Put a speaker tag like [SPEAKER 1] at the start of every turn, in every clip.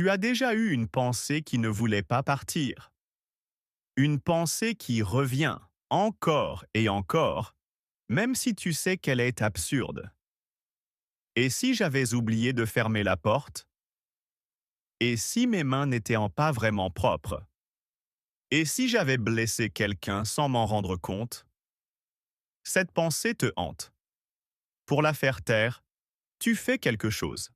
[SPEAKER 1] Tu as déjà eu une pensée qui ne voulait pas partir. Une pensée qui revient encore et encore, même si tu sais qu'elle est absurde. Et si j'avais oublié de fermer la porte? Et si mes mains n'étaient pas vraiment propres? Et si j'avais blessé quelqu'un sans m'en rendre compte? Cette pensée te hante. Pour la faire taire, tu fais quelque chose.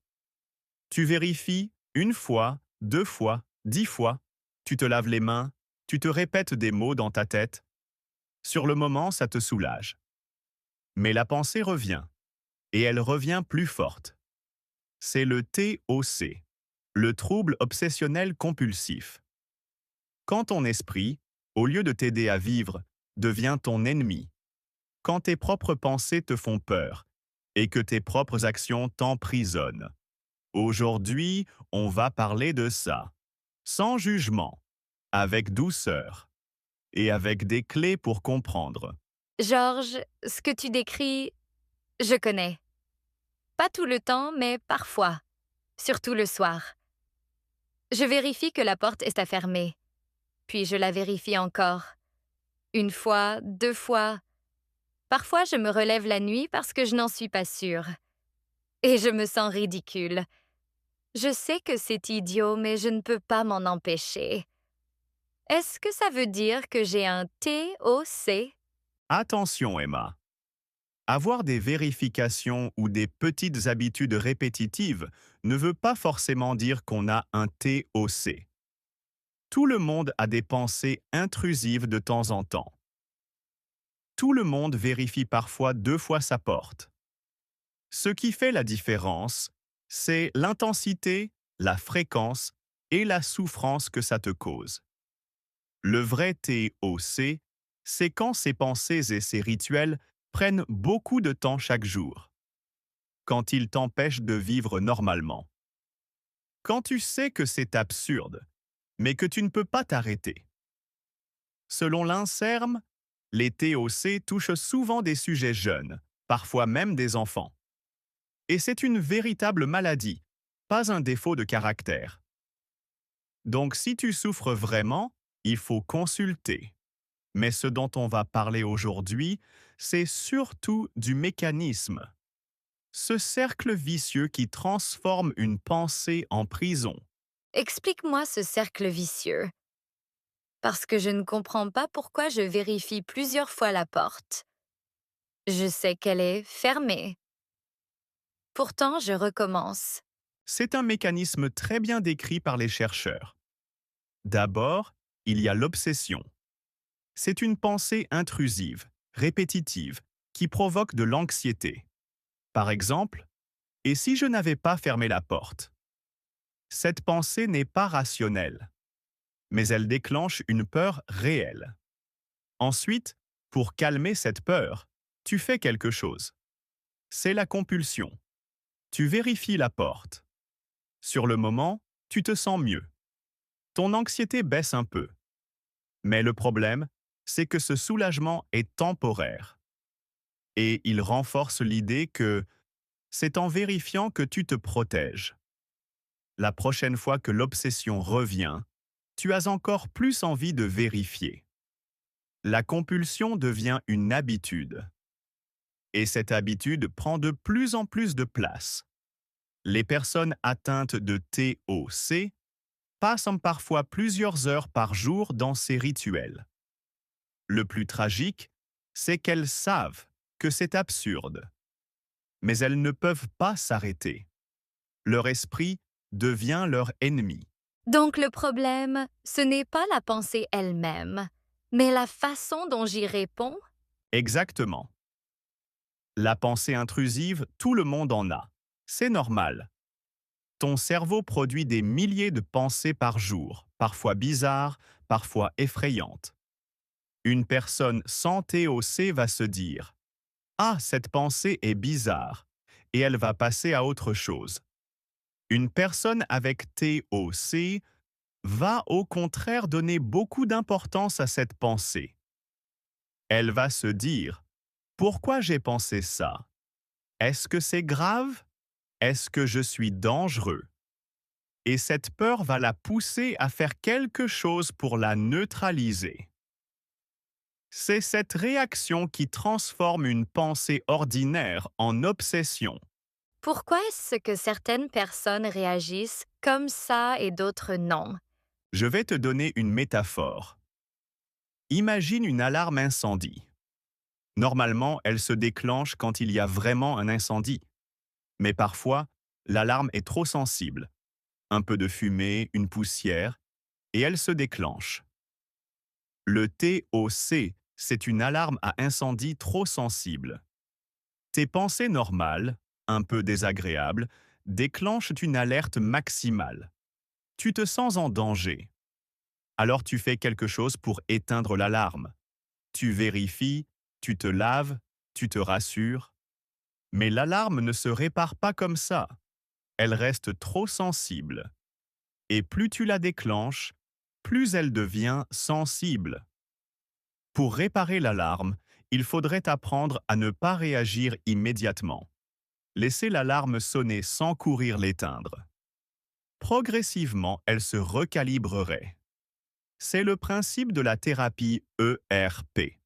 [SPEAKER 1] Tu vérifies une fois, deux fois, 10 fois. Tu te laves les mains, tu te répètes des mots dans ta tête. Sur le moment, ça te soulage. Mais la pensée revient, et elle revient plus forte. C'est le TOC, le trouble obsessionnel compulsif. Quand ton esprit, au lieu de t'aider à vivre, devient ton ennemi. Quand tes propres pensées te font peur et que tes propres actions t'emprisonnent. Aujourd'hui, on va parler de ça, sans jugement, avec douceur et avec des clés pour comprendre.
[SPEAKER 2] Georges, ce que tu décris, je connais. Pas tout le temps, mais parfois, surtout le soir. Je vérifie que la porte est à fermer, puis je la vérifie encore. Une fois, deux fois. Parfois, je me relève la nuit parce que je n'en suis pas sûre. Et je me sens ridicule. Je sais que c'est idiot, mais je ne peux pas m'en empêcher. Est-ce que ça veut dire que j'ai un TOC?
[SPEAKER 1] Attention, Emma. Avoir des vérifications ou des petites habitudes répétitives ne veut pas forcément dire qu'on a un TOC. Tout le monde a des pensées intrusives de temps en temps. Tout le monde vérifie parfois 2 fois sa porte. Ce qui fait la différence, c'est l'intensité, la fréquence et la souffrance que ça te cause. Le vrai TOC, c'est quand ces pensées et ces rituels prennent beaucoup de temps chaque jour, quand ils t'empêchent de vivre normalement. Quand tu sais que c'est absurde, mais que tu ne peux pas t'arrêter. Selon l'INSERM, les TOC touchent souvent des sujets jeunes, parfois même des enfants. Et c'est une véritable maladie, pas un défaut de caractère. Donc si tu souffres vraiment, il faut consulter. Mais ce dont on va parler aujourd'hui, c'est surtout du mécanisme. Ce cercle vicieux qui transforme une pensée en prison.
[SPEAKER 2] Explique-moi ce cercle vicieux, parce que je ne comprends pas pourquoi je vérifie plusieurs fois la porte. Je sais qu'elle est fermée. Pourtant, je recommence.
[SPEAKER 1] C'est un mécanisme très bien décrit par les chercheurs. D'abord, il y a l'obsession. C'est une pensée intrusive, répétitive, qui provoque de l'anxiété. Par exemple, et si je n'avais pas fermé la porte? Cette pensée n'est pas rationnelle, mais elle déclenche une peur réelle. Ensuite, pour calmer cette peur, tu fais quelque chose. C'est la compulsion. Tu vérifies la porte. Sur le moment, tu te sens mieux. Ton anxiété baisse un peu. Mais le problème, c'est que ce soulagement est temporaire. Et il renforce l'idée que c'est en vérifiant que tu te protèges. La prochaine fois que l'obsession revient, tu as encore plus envie de vérifier. La compulsion devient une habitude. Et cette habitude prend de plus en plus de place. Les personnes atteintes de TOC passent parfois plusieurs heures par jour dans ces rituels. Le plus tragique, c'est qu'elles savent que c'est absurde. Mais elles ne peuvent pas s'arrêter. Leur esprit devient leur ennemi.
[SPEAKER 2] Donc le problème, ce n'est pas la pensée elle-même, mais la façon dont j'y réponds?
[SPEAKER 1] Exactement. La pensée intrusive, tout le monde en a. C'est normal. Ton cerveau produit des milliers de pensées par jour, parfois bizarres, parfois effrayantes. Une personne sans TOC va se dire « Ah, cette pensée est bizarre » et elle va passer à autre chose. Une personne avec TOC va au contraire donner beaucoup d'importance à cette pensée. Elle va se dire « Pourquoi j'ai pensé ça? Est-ce que c'est grave? Est-ce que je suis dangereux ?» et cette peur va la pousser à faire quelque chose pour la neutraliser. C'est cette réaction qui transforme une pensée ordinaire en obsession.
[SPEAKER 2] Pourquoi est-ce que certaines personnes réagissent comme ça et d'autres non?
[SPEAKER 1] Je vais te donner une métaphore. Imagine une alarme incendie. Normalement, elle se déclenche quand il y a vraiment un incendie. Mais parfois, l'alarme est trop sensible. Un peu de fumée, une poussière, et elle se déclenche. Le TOC, c'est une alarme à incendie trop sensible. Tes pensées normales, un peu désagréables, déclenchent une alerte maximale. Tu te sens en danger. Alors tu fais quelque chose pour éteindre l'alarme. Tu vérifies, tu te laves, tu te rassures. Mais l'alarme ne se répare pas comme ça. Elle reste trop sensible. Et plus tu la déclenches, plus elle devient sensible. Pour réparer l'alarme, il faudrait apprendre à ne pas réagir immédiatement. Laisser l'alarme sonner sans courir l'éteindre. Progressivement, elle se recalibrerait. C'est le principe de la thérapie ERP,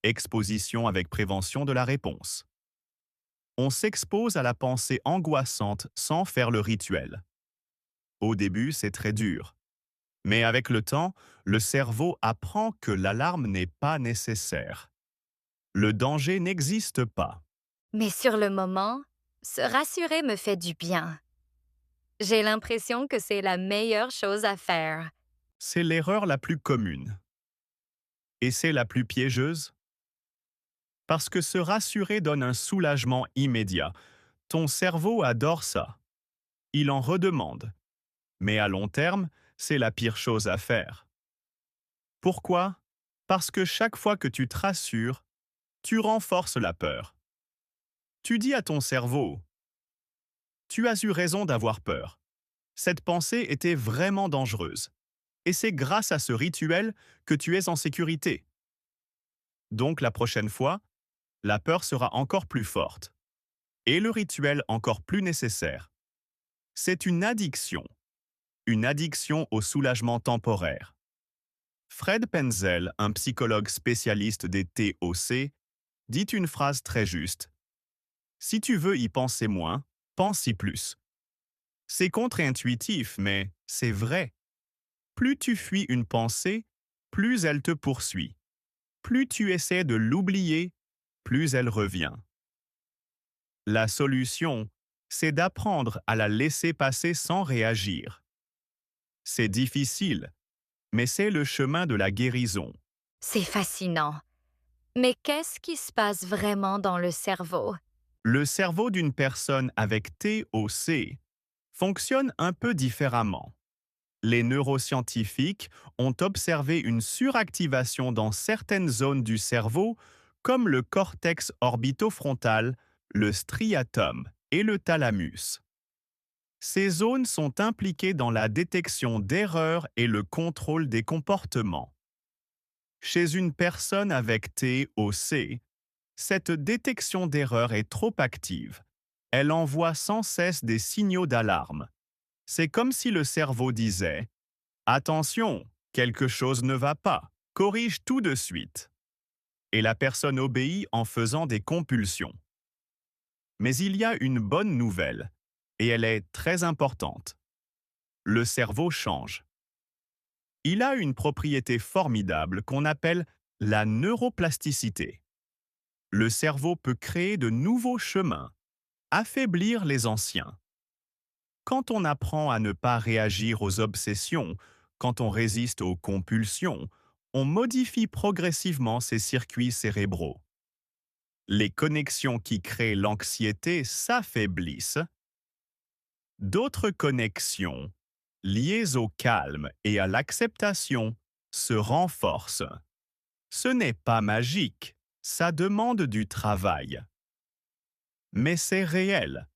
[SPEAKER 1] exposition avec prévention de la réponse. On s'expose à la pensée angoissante sans faire le rituel. Au début, c'est très dur. Mais avec le temps, le cerveau apprend que l'alarme n'est pas nécessaire. Le danger n'existe pas.
[SPEAKER 2] Mais sur le moment, se rassurer me fait du bien. J'ai l'impression que c'est la meilleure chose à faire.
[SPEAKER 1] C'est l'erreur la plus commune. Et c'est la plus piégeuse. Parce que se rassurer donne un soulagement immédiat. Ton cerveau adore ça. Il en redemande. Mais à long terme, c'est la pire chose à faire. Pourquoi? Parce que chaque fois que tu te rassures, tu renforces la peur. Tu dis à ton cerveau, tu as eu raison d'avoir peur. Cette pensée était vraiment dangereuse. Et c'est grâce à ce rituel que tu es en sécurité. Donc la prochaine fois, la peur sera encore plus forte. Et le rituel encore plus nécessaire. C'est une addiction au soulagement temporaire. Fred Penzel, un psychologue spécialiste des TOC, dit une phrase très juste. Si tu veux y penser moins, pense-y plus. C'est contre-intuitif, mais c'est vrai. Plus tu fuis une pensée, plus elle te poursuit. Plus tu essaies de l'oublier, plus elle revient. La solution, c'est d'apprendre à la laisser passer sans réagir. C'est difficile, mais c'est le chemin de la guérison.
[SPEAKER 2] C'est fascinant. Mais qu'est-ce qui se passe vraiment dans le cerveau?
[SPEAKER 1] Le cerveau d'une personne avec TOC fonctionne un peu différemment. Les neuroscientifiques ont observé une suractivation dans certaines zones du cerveau, comme le cortex orbitofrontal, le striatum et le thalamus. Ces zones sont impliquées dans la détection d'erreurs et le contrôle des comportements. Chez une personne avec TOC, cette détection d'erreur est trop active. Elle envoie sans cesse des signaux d'alarme. C'est comme si le cerveau disait ⁇ Attention, quelque chose ne va pas, corrige tout de suite ⁇ et la personne obéit en faisant des compulsions. Mais il y a une bonne nouvelle, et elle est très importante. Le cerveau change. Il a une propriété formidable qu'on appelle la neuroplasticité. Le cerveau peut créer de nouveaux chemins, affaiblir les anciens. Quand on apprend à ne pas réagir aux obsessions, quand on résiste aux compulsions, on modifie progressivement ses circuits cérébraux. Les connexions qui créent l'anxiété s'affaiblissent. D'autres connexions, liées au calme et à l'acceptation, se renforcent. Ce n'est pas magique, ça demande du travail. Mais c'est réel.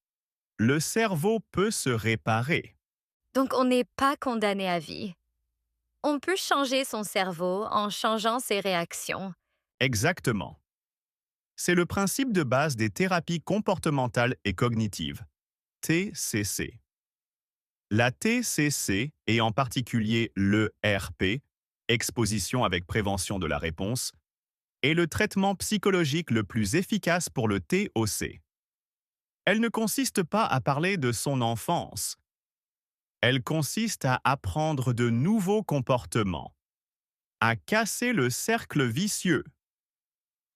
[SPEAKER 1] Le cerveau peut se réparer.
[SPEAKER 2] Donc on n'est pas condamné à vie. On peut changer son cerveau en changeant ses réactions.
[SPEAKER 1] Exactement. C'est le principe de base des thérapies comportementales et cognitives, TCC. La TCC, et en particulier l'ERP, exposition avec prévention de la réponse, est le traitement psychologique le plus efficace pour le TOC. Elle ne consiste pas à parler de son enfance. Elle consiste à apprendre de nouveaux comportements, à casser le cercle vicieux.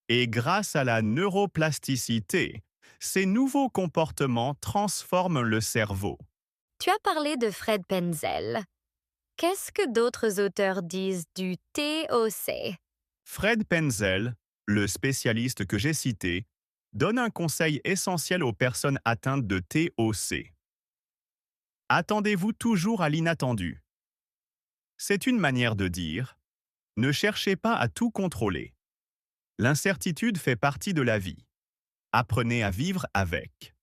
[SPEAKER 1] Et grâce à la neuroplasticité, ces nouveaux comportements transforment le cerveau.
[SPEAKER 2] Tu as parlé de Fred Penzel. Qu'est-ce que d'autres auteurs disent du TOC?
[SPEAKER 1] Fred Penzel, le spécialiste que j'ai cité, donne un conseil essentiel aux personnes atteintes de TOC. Attendez-vous toujours à l'inattendu. C'est une manière de dire, ne cherchez pas à tout contrôler. L'incertitude fait partie de la vie. Apprenez à vivre avec.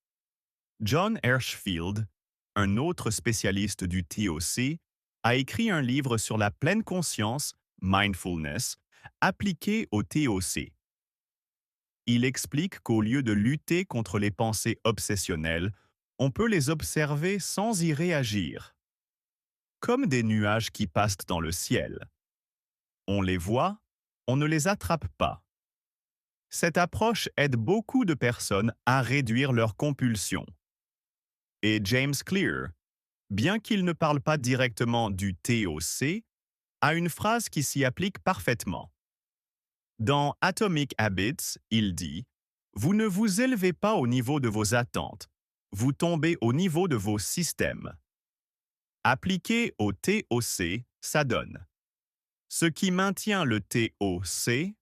[SPEAKER 1] John Hirschfield, un autre spécialiste du TOC, a écrit un livre sur la pleine conscience, mindfulness, appliquée au TOC. Il explique qu'au lieu de lutter contre les pensées obsessionnelles, on peut les observer sans y réagir. Comme des nuages qui passent dans le ciel. On les voit, on ne les attrape pas. Cette approche aide beaucoup de personnes à réduire leurs compulsions. Et James Clear, bien qu'il ne parle pas directement du TOC, a une phrase qui s'y applique parfaitement. Dans Atomic Habits, il dit « Vous ne vous élevez pas au niveau de vos attentes, vous tombez au niveau de vos systèmes. » Appliqué au TOC, ça donne. Ce qui maintient le TOC,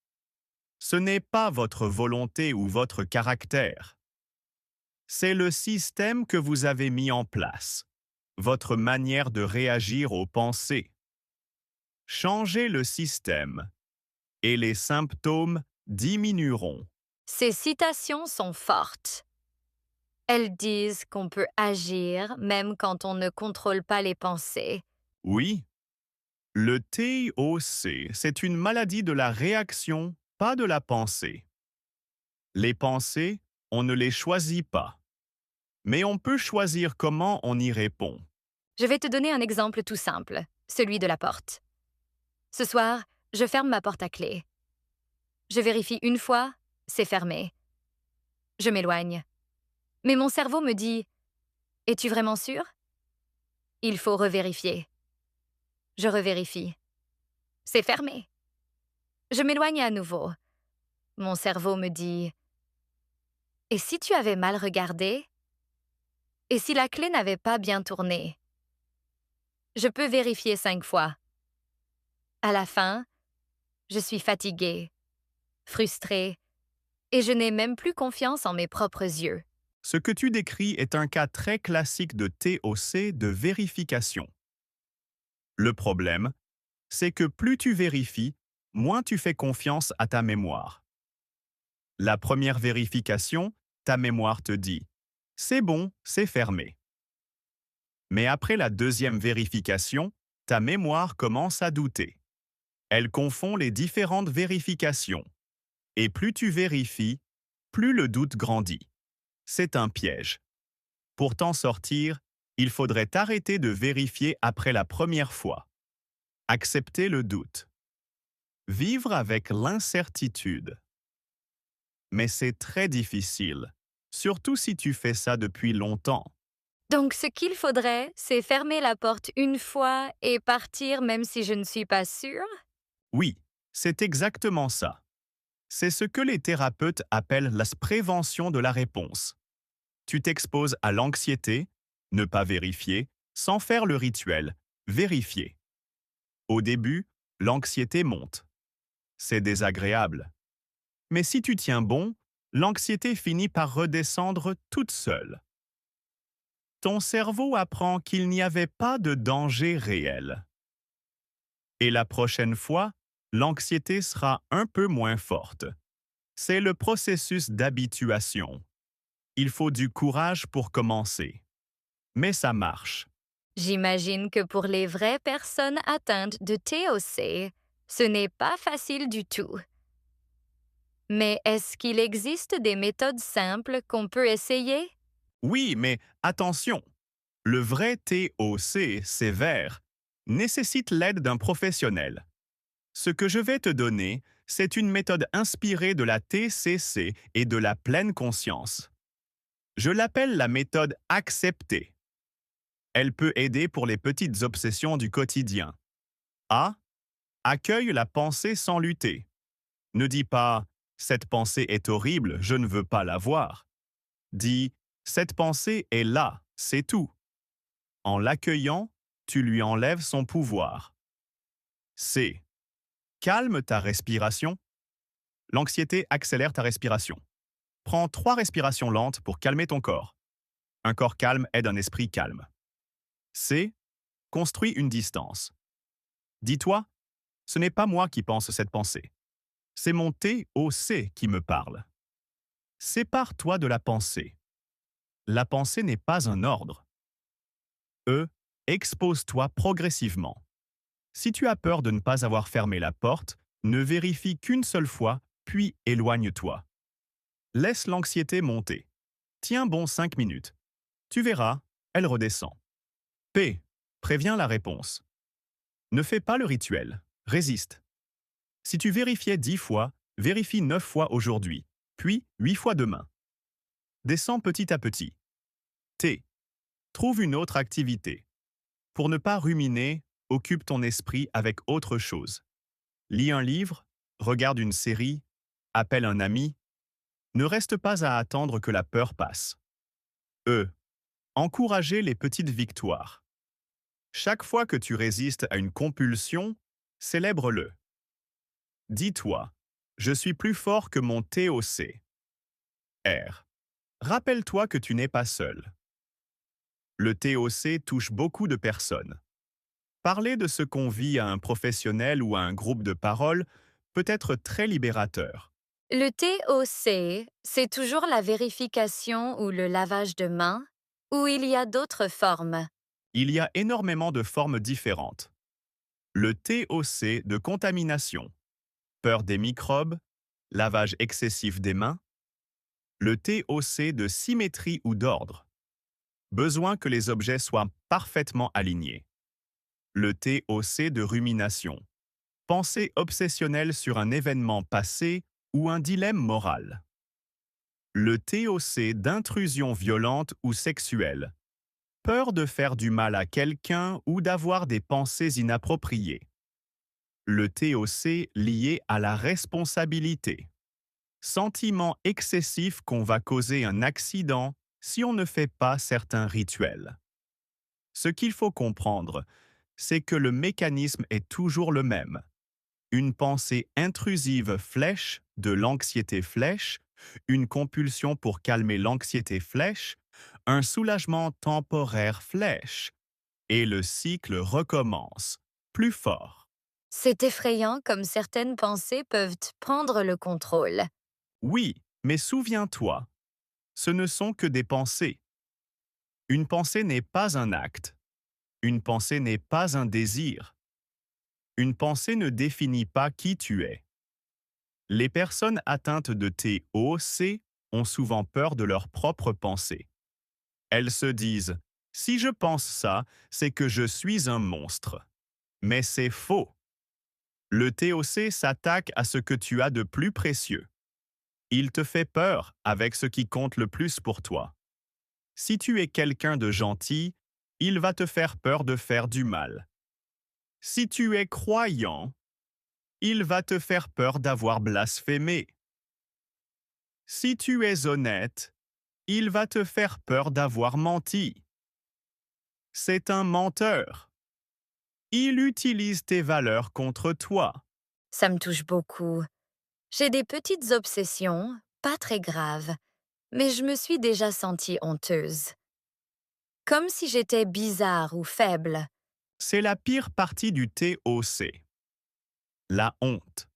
[SPEAKER 1] ce n'est pas votre volonté ou votre caractère. C'est le système que vous avez mis en place, votre manière de réagir aux pensées. Changez le système et les symptômes diminueront.
[SPEAKER 2] Ces citations sont fortes. Elles disent qu'on peut agir même quand on ne contrôle pas les pensées.
[SPEAKER 1] Oui, le TOC, c'est une maladie de la réaction, pas de la pensée. Les pensées, on ne les choisit pas. Mais on peut choisir comment on y répond.
[SPEAKER 2] Je vais te donner un exemple tout simple, celui de la porte. Ce soir, je ferme ma porte à clé. Je vérifie une fois, c'est fermé. Je m'éloigne. Mais mon cerveau me dit « Es-tu vraiment sûr ?» Il faut revérifier. Je revérifie. C'est fermé. Je m'éloigne à nouveau. Mon cerveau me dit « Et si tu avais mal regardé? Et si la clé n'avait pas bien tourné ?» Je peux vérifier 5 fois. À la fin, je suis fatiguée, frustrée, et je n'ai même plus confiance en mes propres yeux.
[SPEAKER 1] Ce que tu décris est un cas très classique de TOC de vérification. Le problème, c'est que plus tu vérifies, moins tu fais confiance à ta mémoire. La première vérification, ta mémoire te dit « C'est bon, c'est fermé ». Mais après la deuxième vérification, ta mémoire commence à douter. Elle confond les différentes vérifications. Et plus tu vérifies, plus le doute grandit. C'est un piège. Pour t'en sortir, il faudrait t'arrêter de vérifier après la première fois. Accepter le doute. Vivre avec l'incertitude. Mais c'est très difficile, surtout si tu fais ça depuis longtemps.
[SPEAKER 2] Donc ce qu'il faudrait, c'est fermer la porte une fois et partir même si je ne suis pas sûre?
[SPEAKER 1] Oui, c'est exactement ça. C'est ce que les thérapeutes appellent la prévention de la réponse. Tu t'exposes à l'anxiété, ne pas vérifier, sans faire le rituel, vérifier. Au début, l'anxiété monte. C'est désagréable. Mais si tu tiens bon, l'anxiété finit par redescendre toute seule. Ton cerveau apprend qu'il n'y avait pas de danger réel. Et la prochaine fois, l'anxiété sera un peu moins forte. C'est le processus d'habituation. Il faut du courage pour commencer. Mais ça marche.
[SPEAKER 2] J'imagine que pour les vraies personnes atteintes de TOC, ce n'est pas facile du tout. Mais est-ce qu'il existe des méthodes simples qu'on peut essayer?
[SPEAKER 1] Oui, mais attention, Le vrai TOC sévère nécessite l'aide d'un professionnel. Ce que je vais te donner, c'est une méthode inspirée de la TCC et de la pleine conscience. Je l'appelle la méthode acceptée. Elle peut aider pour les petites obsessions du quotidien. A. Accueille la pensée sans lutter. Ne dis pas «cette pensée est horrible, je ne veux pas la voir». Dis «cette pensée est là, c'est tout». En l'accueillant, tu lui enlèves son pouvoir. C. Calme ta respiration. L'anxiété accélère ta respiration. Prends 3 respirations lentes pour calmer ton corps. Un corps calme aide un esprit calme. C. Construis une distance. Dis-toi, ce n'est pas moi qui pense cette pensée. C'est mon TOC qui me parle. Sépare-toi de la pensée. La pensée n'est pas un ordre. E. Expose-toi progressivement. Si tu as peur de ne pas avoir fermé la porte, ne vérifie qu'une seule fois, puis éloigne-toi. Laisse l'anxiété monter. Tiens bon 5 minutes. Tu verras, elle redescend. P. Préviens la réponse. Ne fais pas le rituel. Résiste. Si tu vérifiais 10 fois, vérifie 9 fois aujourd'hui, puis 8 fois demain. Descends petit à petit. T. Trouve une autre activité. Pour ne pas ruminer, occupe ton esprit avec autre chose. Lis un livre, regarde une série, appelle un ami. Ne reste pas à attendre que la peur passe. E. Encourager les petites victoires. Chaque fois que tu résistes à une compulsion, célèbre-le. Dis-toi, je suis plus fort que mon TOC. R. Rappelle-toi que tu n'es pas seul. Le TOC touche beaucoup de personnes. Parler de ce qu'on vit à un professionnel ou à un groupe de parole peut être très libérateur.
[SPEAKER 2] Le TOC, c'est toujours la vérification ou le lavage de mains, ou il y a d'autres formes.
[SPEAKER 1] Il y a énormément de formes différentes. Le TOC de contamination, peur des microbes, lavage excessif des mains. Le TOC de symétrie ou d'ordre, besoin que les objets soient parfaitement alignés. Le TOC de rumination, pensée obsessionnelle sur un événement passé ou un dilemme moral. Le TOC d'intrusion violente ou sexuelle, peur de faire du mal à quelqu'un ou d'avoir des pensées inappropriées. Le TOC lié à la responsabilité, sentiment excessif qu'on va causer un accident si on ne fait pas certains rituels. Ce qu'il faut comprendre, c'est que le mécanisme est toujours le même. Une pensée intrusive flèche de l'anxiété flèche, une compulsion pour calmer l'anxiété flèche, un soulagement temporaire flèche, et le cycle recommence, plus fort.
[SPEAKER 2] C'est effrayant comme certaines pensées peuvent prendre le contrôle.
[SPEAKER 1] Oui, mais souviens-toi, ce ne sont que des pensées. Une pensée n'est pas un acte. Une pensée n'est pas un désir. Une pensée ne définit pas qui tu es. Les personnes atteintes de TOC ont souvent peur de leurs propres pensées. Elles se disent « Si je pense ça, c'est que je suis un monstre ». Mais c'est faux. Le TOC s'attaque à ce que tu as de plus précieux. Il te fait peur avec ce qui compte le plus pour toi. Si tu es quelqu'un de gentil, il va te faire peur de faire du mal. Si tu es croyant, il va te faire peur d'avoir blasphémé. Si tu es honnête, il va te faire peur d'avoir menti. C'est un menteur. Il utilise tes valeurs contre toi.
[SPEAKER 2] Ça me touche beaucoup. J'ai des petites obsessions, pas très graves, mais je me suis déjà sentie honteuse. Comme si j'étais bizarre ou faible.
[SPEAKER 1] C'est la pire partie du TOC. La honte.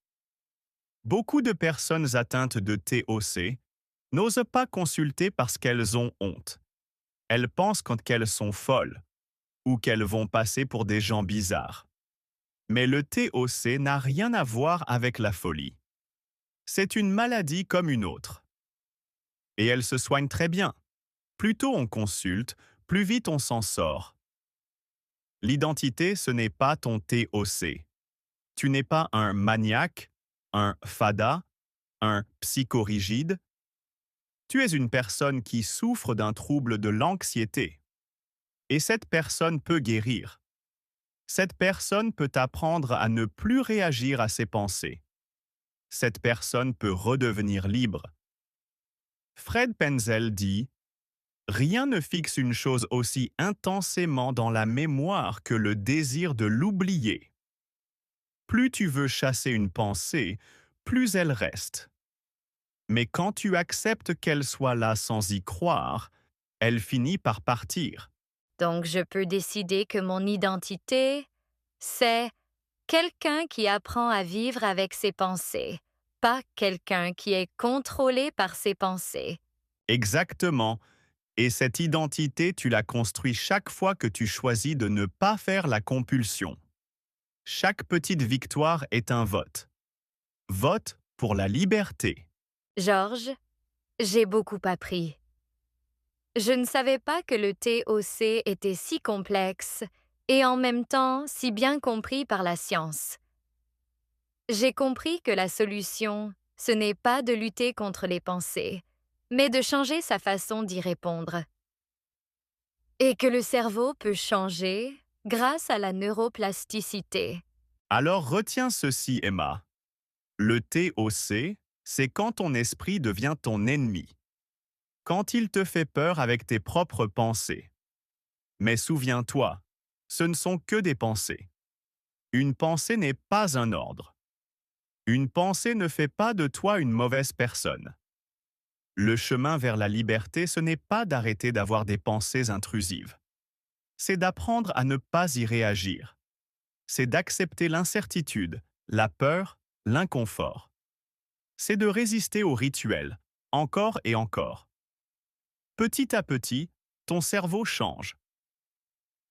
[SPEAKER 1] Beaucoup de personnes atteintes de TOC n'osent pas consulter parce qu'elles ont honte. Elles pensent qu'elles sont folles ou qu'elles vont passer pour des gens bizarres. Mais le TOC n'a rien à voir avec la folie. C'est une maladie comme une autre. Et elle se soigne très bien. Plus tôt on consulte, plus vite on s'en sort. L'identité, ce n'est pas ton TOC. Tu n'es pas un maniaque, un fada, un psychorigide. Tu es une personne qui souffre d'un trouble de l'anxiété. Et cette personne peut guérir. Cette personne peut apprendre à ne plus réagir à ses pensées. Cette personne peut redevenir libre. Fred Penzel dit « Rien ne fixe une chose aussi intensément dans la mémoire que le désir de l'oublier. Plus tu veux chasser une pensée, plus elle reste. Mais quand tu acceptes qu'elle soit là sans y croire, elle finit par partir. »
[SPEAKER 2] Donc je peux décider que mon identité, c'est quelqu'un qui apprend à vivre avec ses pensées, pas quelqu'un qui est contrôlé par ses pensées.
[SPEAKER 1] Exactement. Et cette identité, tu la construis chaque fois que tu choisis de ne pas faire la compulsion. Chaque petite victoire est un vote. Vote pour la liberté.
[SPEAKER 2] Georges, j'ai beaucoup appris. Je ne savais pas que le TOC était si complexe et en même temps si bien compris par la science. J'ai compris que la solution, ce n'est pas de lutter contre les pensées, mais de changer sa façon d'y répondre. Et que le cerveau peut changer grâce à la neuroplasticité.
[SPEAKER 1] Alors retiens ceci, Emma. Le TOC, c'est quand ton esprit devient ton ennemi. Quand il te fait peur avec tes propres pensées. Mais souviens-toi, ce ne sont que des pensées. Une pensée n'est pas un ordre. Une pensée ne fait pas de toi une mauvaise personne. Le chemin vers la liberté, ce n'est pas d'arrêter d'avoir des pensées intrusives. C'est d'apprendre à ne pas y réagir. C'est d'accepter l'incertitude, la peur, l'inconfort. C'est de résister au rituel, encore et encore. Petit à petit, ton cerveau change.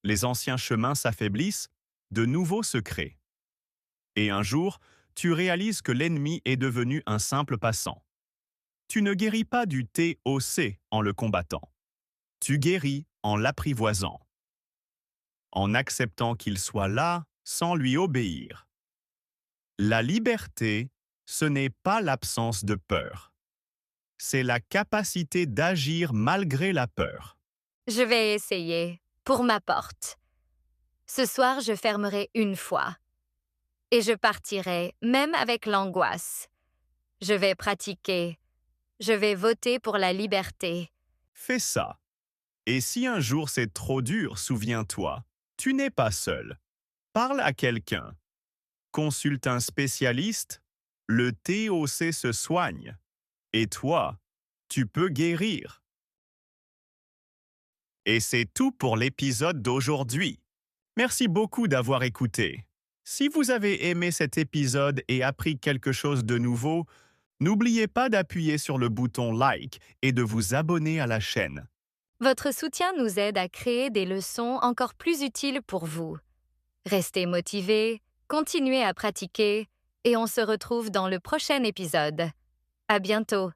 [SPEAKER 1] Les anciens chemins s'affaiblissent, de nouveaux se créent. Et un jour, tu réalises que l'ennemi est devenu un simple passant. Tu ne guéris pas du TOC en le combattant. Tu guéris en l'apprivoisant. En acceptant qu'il soit là sans lui obéir. La liberté, ce n'est pas l'absence de peur. C'est la capacité d'agir malgré la peur.
[SPEAKER 2] Je vais essayer, pour ma porte. Ce soir, je fermerai une fois. Et je partirai, même avec l'angoisse. Je vais pratiquer. Je vais voter pour la liberté.
[SPEAKER 1] Fais ça. Et si un jour c'est trop dur, souviens-toi, tu n'es pas seul. Parle à quelqu'un. Consulte un spécialiste. Le TOC se soigne. Et toi, tu peux guérir. Et c'est tout pour l'épisode d'aujourd'hui. Merci beaucoup d'avoir écouté. Si vous avez aimé cet épisode et appris quelque chose de nouveau, n'oubliez pas d'appuyer sur le bouton like et de vous abonner à la chaîne.
[SPEAKER 2] Votre soutien nous aide à créer des leçons encore plus utiles pour vous. Restez motivés, continuez à pratiquer et on se retrouve dans le prochain épisode. À bientôt!